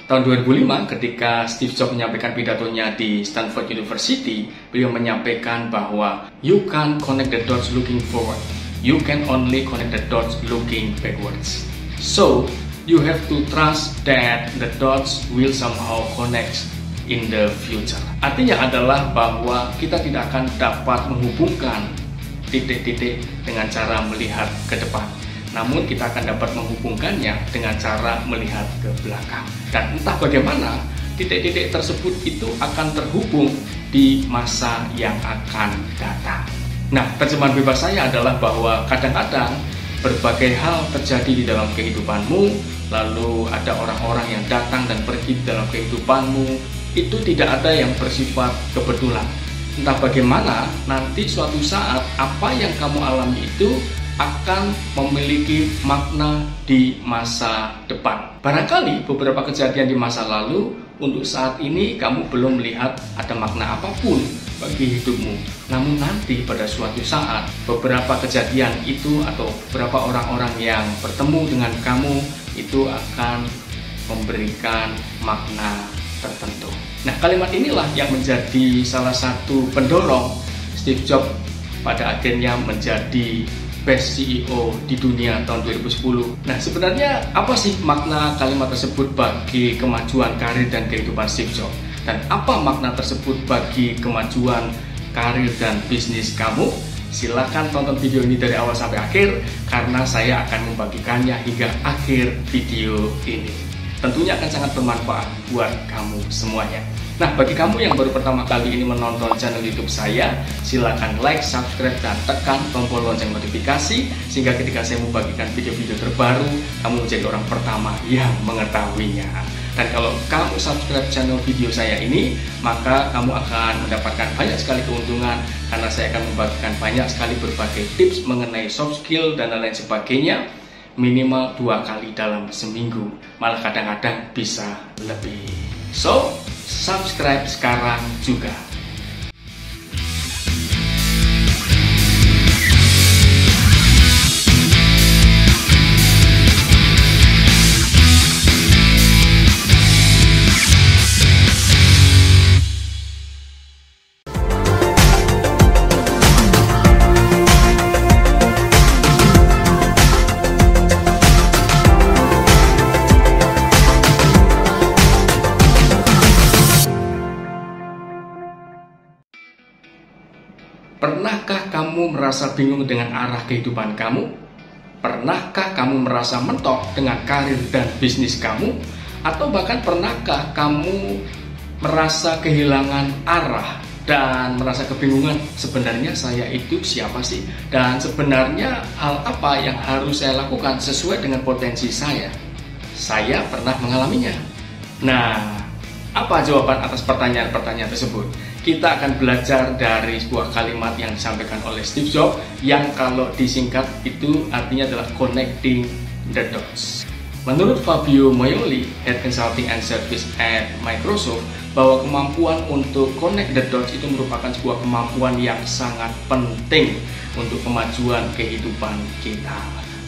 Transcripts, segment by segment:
Tahun 2005 ketika Steve Jobs menyampaikan pidatonya di Stanford University, beliau menyampaikan bahwa you can't connect the dots looking forward, you can only connect the dots looking backwards. So, you have to trust that the dots will somehow connect in the future. Artinya adalah bahwa kita tidak akan dapat menghubungkan titik-titik dengan cara melihat ke depan. Namun kita akan dapat menghubungkannya dengan cara melihat ke belakang. Dan entah bagaimana titik-titik tersebut itu akan terhubung di masa yang akan datang. Nah, terjemahan bebas saya adalah bahwa kadang-kadang berbagai hal terjadi di dalam kehidupanmu, lalu ada orang-orang yang datang dan pergi di dalam kehidupanmu, itu tidak ada yang bersifat kebetulan. Entah bagaimana nanti suatu saat apa yang kamu alami itu akan memiliki makna di masa depan. Barangkali beberapa kejadian di masa lalu untuk saat ini kamu belum melihat ada makna apapun bagi hidupmu. Namun nanti pada suatu saat beberapa kejadian itu atau beberapa orang-orang yang bertemu dengan kamu itu akan memberikan makna tertentu. Nah, kalimat inilah yang menjadi salah satu pendorong Steve Jobs pada akhirnya menjadi best CEO di dunia tahun 2010. Nah, sebenarnya apa sih makna kalimat tersebut bagi kemajuan karir dan kehidupan Steve Jobs? Dan apa makna tersebut bagi kemajuan karir dan bisnis kamu? Silakan tonton video ini dari awal sampai akhir karena saya akan membagikannya hingga akhir video ini. Tentunya akan sangat bermanfaat buat kamu semuanya. Nah, bagi kamu yang baru pertama kali ini menonton channel YouTube saya, silakan like, subscribe, dan tekan tombol lonceng notifikasi sehingga ketika saya membagikan video-video terbaru, kamu menjadi orang pertama yang mengetahuinya. Dan kalau kamu subscribe channel video saya ini, maka kamu akan mendapatkan banyak sekali keuntungan karena saya akan membagikan banyak sekali berbagai tips mengenai soft skill dan lain-lain sebagainya, minimal 2 kali dalam seminggu, malah kadang-kadang bisa lebih. So, subscribe sekarang juga. Pernahkah kamu merasa bingung dengan arah kehidupan kamu? Pernahkah kamu merasa mentok dengan karir dan bisnis kamu? Atau bahkan pernahkah kamu merasa kehilangan arah dan merasa kebingungan, sebenarnya saya itu siapa sih? Dan sebenarnya hal apa yang harus saya lakukan sesuai dengan potensi saya? Saya pernah mengalaminya. Nah, apa jawaban atas pertanyaan-pertanyaan tersebut? Kita akan belajar dari sebuah kalimat yang disampaikan oleh Steve Jobs yang kalau disingkat itu artinya adalah connecting the dots. Menurut Fabio Moioli, Head Consulting and Service at Microsoft, bahwa kemampuan untuk connect the dots itu merupakan sebuah kemampuan yang sangat penting untuk kemajuan kehidupan kita.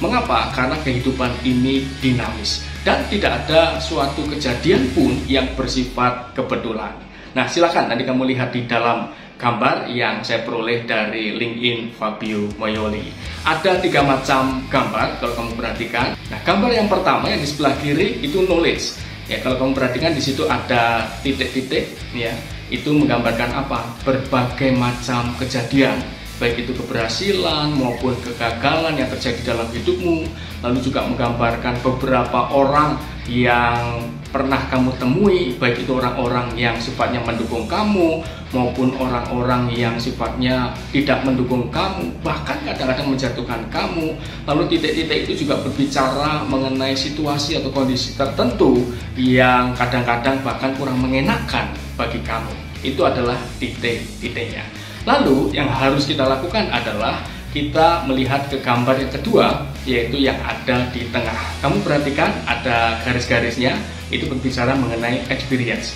Mengapa? Karena kehidupan ini dinamis dan tidak ada suatu kejadian pun yang bersifat kebetulan. Nah, silakan nanti kamu lihat di dalam gambar yang saya peroleh dari LinkedIn Fabio Moioli. Ada 3 macam gambar kalau kamu perhatikan. Nah, gambar yang pertama yang di sebelah kiri itu knowledge. Ya, kalau kamu perhatikan di situ ada titik-titik, ya, itu menggambarkan apa? Berbagai macam kejadian, baik itu keberhasilan maupun kegagalan yang terjadi dalam hidupmu. Lalu juga menggambarkan beberapa orang yang pernah kamu temui, baik itu orang-orang yang sifatnya mendukung kamu maupun orang-orang yang sifatnya tidak mendukung kamu, bahkan kadang-kadang menjatuhkan kamu. Lalu titik-titik itu juga berbicara mengenai situasi atau kondisi tertentu yang kadang-kadang bahkan kurang mengenakan bagi kamu. Itu adalah titik-titiknya. Lalu yang harus kita lakukan adalah kita melihat ke gambar yang kedua, yaitu yang ada di tengah. Kamu perhatikan ada garis-garisnya, itu berbicara mengenai experience.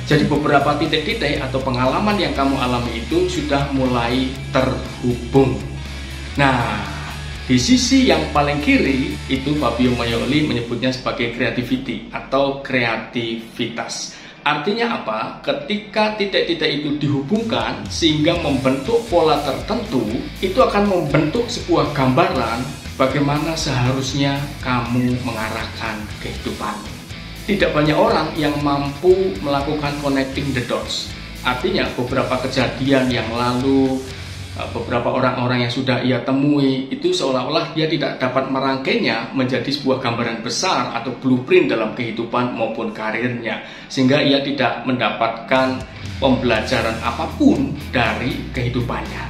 Jadi beberapa titik-titik atau pengalaman yang kamu alami itu sudah mulai terhubung. Nah, Di sisi yang paling kiri, itu Fabio Maioli menyebutnya sebagai creativity atau kreativitas. Artinya apa? Ketika titik-titik itu dihubungkan sehingga membentuk pola tertentu, itu akan membentuk sebuah gambaran bagaimana seharusnya kamu mengarahkan kehidupan. Tidak banyak orang yang mampu melakukan connecting the dots. Artinya beberapa kejadian yang lalu, beberapa orang-orang yang sudah ia temui, itu seolah-olah dia tidak dapat merangkainya menjadi sebuah gambaran besar atau blueprint dalam kehidupan maupun karirnya, sehingga ia tidak mendapatkan pembelajaran apapun dari kehidupannya.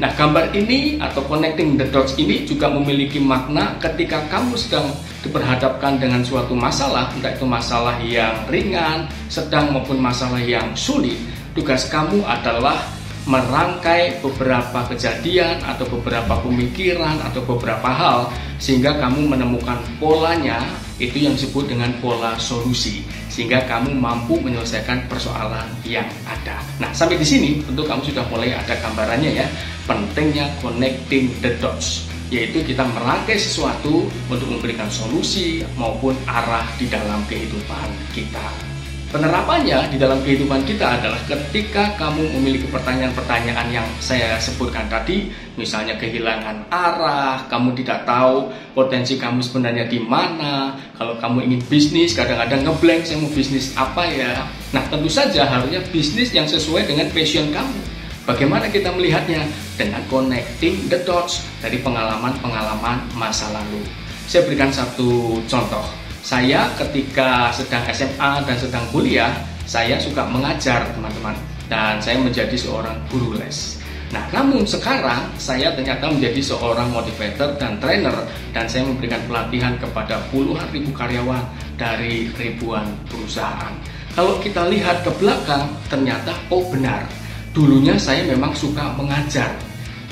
Nah, gambar ini atau connecting the dots ini juga memiliki makna ketika kamu sedang diperhadapkan dengan suatu masalah, entah itu masalah yang ringan, sedang maupun masalah yang sulit. Tugas kamu adalah merangkai beberapa kejadian atau beberapa pemikiran atau beberapa hal sehingga kamu menemukan polanya, itu yang disebut dengan pola solusi, sehingga kamu mampu menyelesaikan persoalan yang ada. Nah, sampai di sini tentu kamu sudah mulai ada gambarannya ya, pentingnya connecting the dots, yaitu kita merangkai sesuatu untuk memberikan solusi maupun arah di dalam kehidupan kita. Penerapannya di dalam kehidupan kita adalah ketika kamu memiliki pertanyaan-pertanyaan yang saya sebutkan tadi, misalnya kehilangan arah, kamu tidak tahu potensi kamu sebenarnya di mana. Kalau kamu ingin bisnis, kadang-kadang ngeblank, saya mau bisnis apa ya. Nah, tentu saja harusnya bisnis yang sesuai dengan passion kamu. Bagaimana kita melihatnya? Dengan connecting the dots dari pengalaman-pengalaman masa lalu. Saya berikan satu contoh. Saya ketika sedang SMA dan sedang kuliah, saya suka mengajar teman-teman, dan saya menjadi seorang guru les. Nah, namun sekarang saya ternyata menjadi seorang motivator dan trainer, dan saya memberikan pelatihan kepada puluhan ribu karyawan dari ribuan perusahaan. Kalau kita lihat ke belakang, ternyata benar, dulunya saya memang suka mengajar.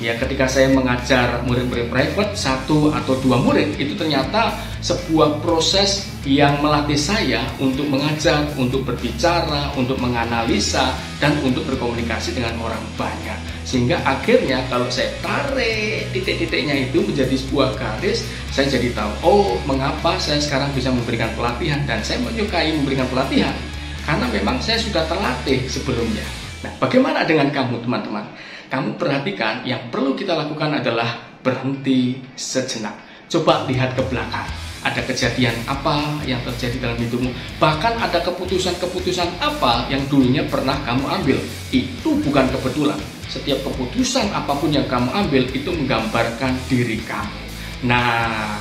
Ya, ketika saya mengajar murid-murid private, 1 atau 2 murid, itu ternyata sebuah proses yang melatih saya untuk mengajar, untuk berbicara, untuk menganalisa, dan untuk berkomunikasi dengan orang banyak. Sehingga akhirnya kalau saya tarik titik-titiknya itu menjadi sebuah garis, saya jadi tahu, mengapa saya sekarang bisa memberikan pelatihan, dan saya menyukai memberikan pelatihan karena memang saya sudah terlatih sebelumnya. Nah, bagaimana dengan kamu teman-teman? Kamu perhatikan, yang perlu kita lakukan adalah berhenti sejenak. Coba lihat ke belakang. Ada kejadian apa yang terjadi dalam hidupmu? Bahkan ada keputusan-keputusan apa yang dulunya pernah kamu ambil. Itu bukan kebetulan. Setiap keputusan apapun yang kamu ambil itu menggambarkan diri kamu. Nah,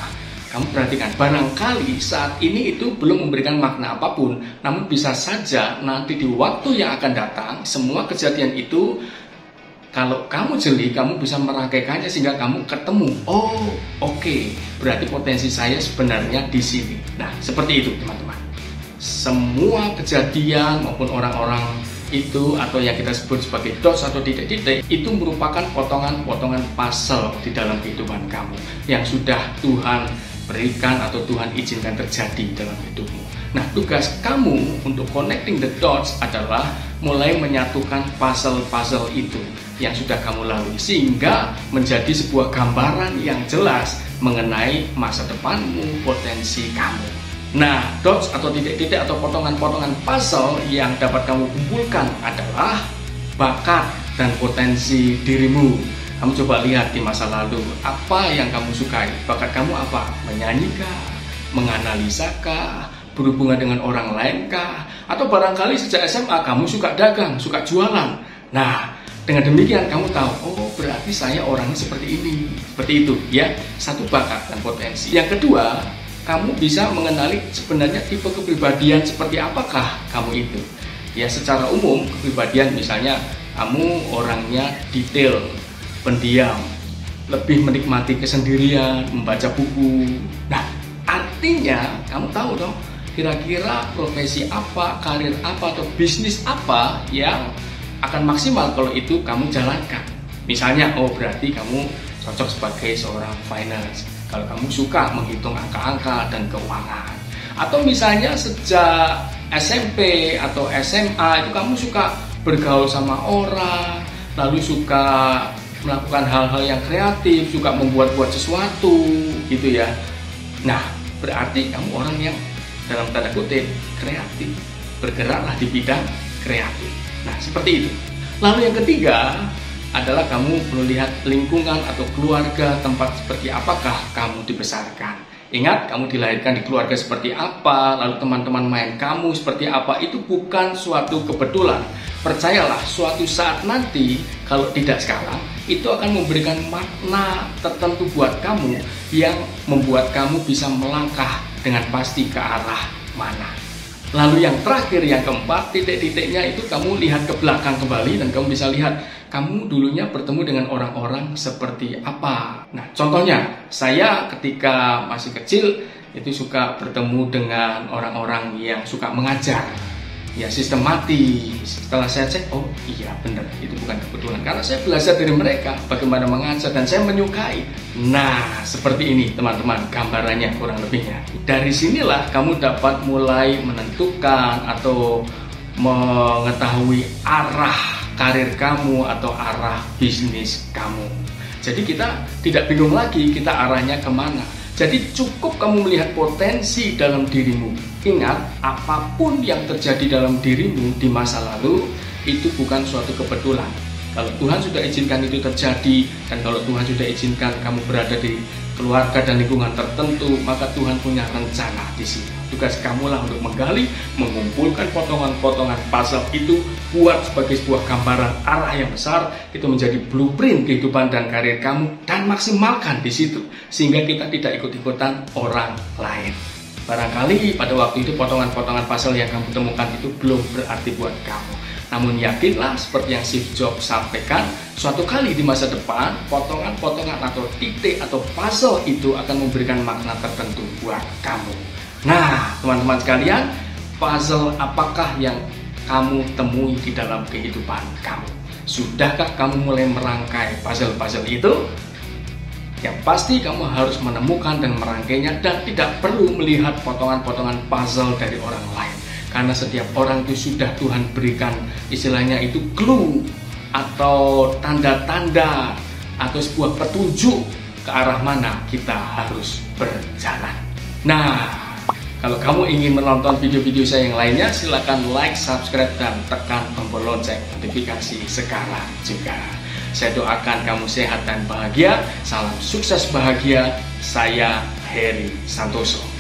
kamu perhatikan, barangkali saat ini itu belum memberikan makna apapun, namun bisa saja nanti di waktu yang akan datang, semua kejadian itu, kalau kamu jeli, kamu bisa merangkaikannya sehingga kamu ketemu, oke, berarti potensi saya sebenarnya di sini. Nah, seperti itu teman-teman. Semua kejadian maupun orang-orang itu, atau yang kita sebut sebagai dots atau titik-titik, itu merupakan potongan-potongan puzzle di dalam kehidupan kamu yang sudah Tuhan berikan atau Tuhan izinkan terjadi dalam hidupmu. Nah, tugas kamu untuk connecting the dots adalah mulai menyatukan puzzle-puzzle itu yang sudah kamu lalui sehingga menjadi sebuah gambaran yang jelas mengenai masa depanmu, potensi kamu. Nah, dots atau titik-titik atau potongan-potongan puzzle yang dapat kamu kumpulkan adalah bakat dan potensi dirimu. Kamu coba lihat di masa lalu, apa yang kamu sukai? Bakat kamu apa? Menyanyikah? Menganalisakah? Berhubungan dengan orang lain kah? Atau barangkali sejak SMA kamu suka dagang, suka jualan. Nah, dengan demikian kamu tahu, berarti saya orangnya seperti ini. Seperti itu ya, satu bakat dan potensi. Yang kedua, kamu bisa mengenali sebenarnya tipe kepribadian seperti apakah kamu itu. Ya, secara umum kepribadian misalnya kamu orangnya detail, pendiam, lebih menikmati kesendirian, membaca buku. Nah, artinya kamu tahu dong, kira-kira profesi apa, karir apa, atau bisnis apa yang akan maksimal kalau itu kamu jalankan. Misalnya, berarti kamu cocok sebagai seorang finance kalau kamu suka menghitung angka-angka dan keuangan. Atau misalnya sejak SMP atau SMA itu kamu suka bergaul sama orang, lalu suka melakukan hal-hal yang kreatif, suka membuat-buat sesuatu gitu ya. Nah, berarti kamu orang yang dalam tanda kutip kreatif, bergeraklah di bidang kreatif. Nah, seperti itu. Lalu yang ketiga adalah kamu melihat lingkungan atau keluarga, tempat seperti apakah kamu dibesarkan. Ingat, kamu dilahirkan di keluarga seperti apa, lalu teman-teman main kamu seperti apa, itu bukan suatu kebetulan. Percayalah, suatu saat nanti, kalau tidak sekarang, itu akan memberikan makna tertentu buat kamu yang membuat kamu bisa melangkah dengan pasti ke arah mana. Lalu yang terakhir, yang keempat, titik-titiknya itu kamu lihat ke belakang kembali dan kamu bisa lihat kamu dulunya bertemu dengan orang-orang seperti apa. Nah, contohnya, saya ketika masih kecil itu suka bertemu dengan orang-orang yang suka mengajar. Ya, sistematis. Setelah saya cek, oh iya benar, itu bukan kebetulan. Karena saya belajar dari mereka bagaimana mengajar dan saya menyukai. Nah, seperti ini teman-teman gambarannya kurang lebihnya. Dari sinilah kamu dapat mulai menentukan atau mengetahui arah karir kamu atau arah bisnis kamu. Jadi kita tidak bingung lagi kita arahnya kemana. Jadi cukup kamu melihat potensi dalam dirimu. Ingat, apapun yang terjadi dalam dirimu di masa lalu itu bukan suatu kebetulan. Kalau Tuhan sudah izinkan itu terjadi, dan kalau Tuhan sudah izinkan kamu berada di keluarga dan lingkungan tertentu, maka Tuhan punya rencana di sini. Tugas kamulah untuk menggali, mengumpulkan potongan-potongan puzzle itu, buat sebagai sebuah gambaran arah yang besar, itu menjadi blueprint kehidupan dan karir kamu, dan maksimalkan di situ, sehingga kita tidak ikut-ikutan orang lain. Barangkali pada waktu itu potongan-potongan puzzle yang kamu temukan itu belum berarti buat kamu. Namun yakinlah seperti yang Steve Jobs sampaikan, suatu kali di masa depan, potongan-potongan atau titik atau puzzle itu akan memberikan makna tertentu buat kamu. Nah, teman-teman sekalian, puzzle apakah yang kamu temui di dalam kehidupan kamu? Sudahkah kamu mulai merangkai puzzle-puzzle itu? Yang pasti kamu harus menemukan dan merangkainya dan tidak perlu melihat potongan-potongan puzzle dari orang lain. Karena setiap orang itu sudah Tuhan berikan istilahnya itu clue atau tanda-tanda atau sebuah petunjuk ke arah mana kita harus berjalan. Nah, kalau kamu ingin menonton video-video saya yang lainnya, silakan like, subscribe, dan tekan tombol lonceng notifikasi sekarang juga. Saya doakan kamu sehat dan bahagia. Salam sukses bahagia. Saya Heri Santoso.